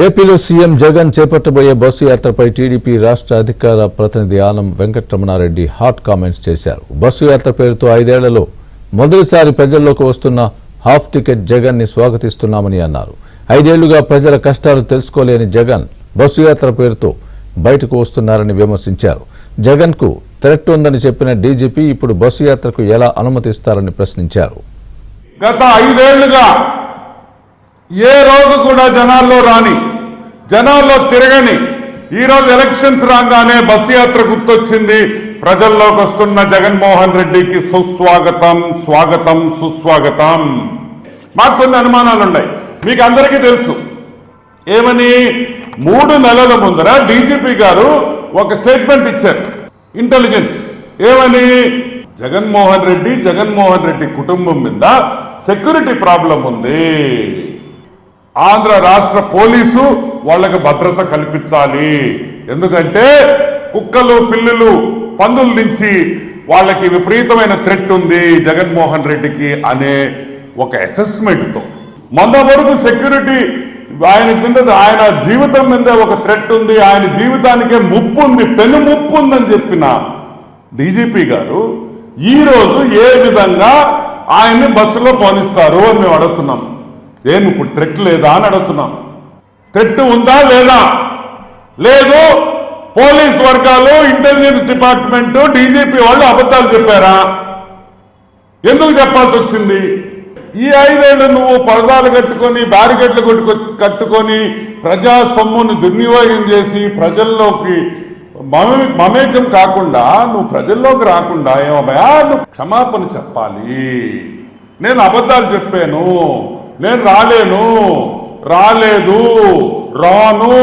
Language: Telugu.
ఏపీలో సీఎం జగన్ చేపట్టబోయే బస్సు యాత్రపై టీడీపీ రాష్ట్ర అధికార ప్రతినిధి ఆనం వెంకటరమణారెడ్డి హాట్ కామెంట్స్ చేశారు. బస్సు యాత్ర పేరుతో 5 ఏళ్లలో మొదటిసారి ప్రజల్లోకి వస్తున్న హాఫ్ టికెట్ జగన్ ని స్వాగతిస్తున్నామని అన్నారు. 5 ఏళ్లుగా ప్రజల కష్టాలు తెలుసుకోలేని జగన్ బస్సు యాత్ర పేరుతో బయటకు వస్తున్నారని విమర్శించారు. జగన్ కు థ్రెట్ ఉందని చెప్పిన డీజీపీ ఇప్పుడు బస్సు యాత్రకు ఎలా అనుమతిస్తారని ప్రశ్నించారు. గత 5 ఏళ్లుగా ఏ రోజు కూడా జనాల్లో తిరగని ఈరోజు ఎలక్షన్స్ రాగానే బస్సు యాత్ర గుర్తొచ్చింది. ప్రజల్లోకి వస్తున్న జగన్మోహన్ రెడ్డికి సుస్వాగతం, స్వాగతం, సుస్వాగతం. మాకు కొన్ని అనుమానాలు ఉన్నాయి. మీకు అందరికీ తెలుసు ఏమని 3 నెలల ముందర డీజీపీ గారు ఒక స్టేట్మెంట్ ఇచ్చారు. ఇంటెలిజెన్స్ ఏమని, జగన్మోహన్ రెడ్డి కుటుంబం మీద సెక్యూరిటీ ప్రాబ్లం ఉంది, ఆంధ్ర రాష్ట్ర పోలీసు వాళ్ళకి భద్రత కల్పించాలి, ఎందుకంటే కుక్కలు, పిల్లులు, పందుల నుంచి వాళ్ళకి విపరీతమైన థ్రెట్ ఉంది జగన్మోహన్ రెడ్డికి అనే ఒక అసెస్మెంట్తో మొన్న వరకు సెక్యూరిటీ ఆయన జీవితం మీద ఒక థ్రెట్ ఉంది, ఆయన జీవితానికే ముప్పు ఉంది, పెను ముప్పు ఉందని చెప్పిన డీజీపీ గారు ఈరోజు ఏ విధంగా ఆయన్ని బస్సులో పోనిస్తారు అని మేము అడుగుతున్నాం. ఏమి ఇప్పుడు థ్రెట్ లేదా అని అడుగుతున్నాం. థ్రెట్ ఉందా లేదా? లేదు. పోలీస్ వర్గాలు, ఇంటెలిజెన్స్ డిపార్ట్మెంట్, డీజీపీ వాళ్ళు అబద్ధాలు చెప్పారా? ఎందుకు చెప్పాల్సి వచ్చింది? ఈ 5 ఏళ్ళు నువ్వు పరదాలు కట్టుకొని, బ్యారికేడ్లు కట్టుకొని ప్రజా సొమ్మును దుర్వినియోగం చేసి ప్రజల్లోకి మమేకం కాకుండా నువ్వు ప్రజల్లోకి రాకుండా ఏమయ్యా నువ్వు క్షమాపణ చెప్పాలి. నేను అబద్ధాలు చెప్పాను, నేను రాలేదు, రాను.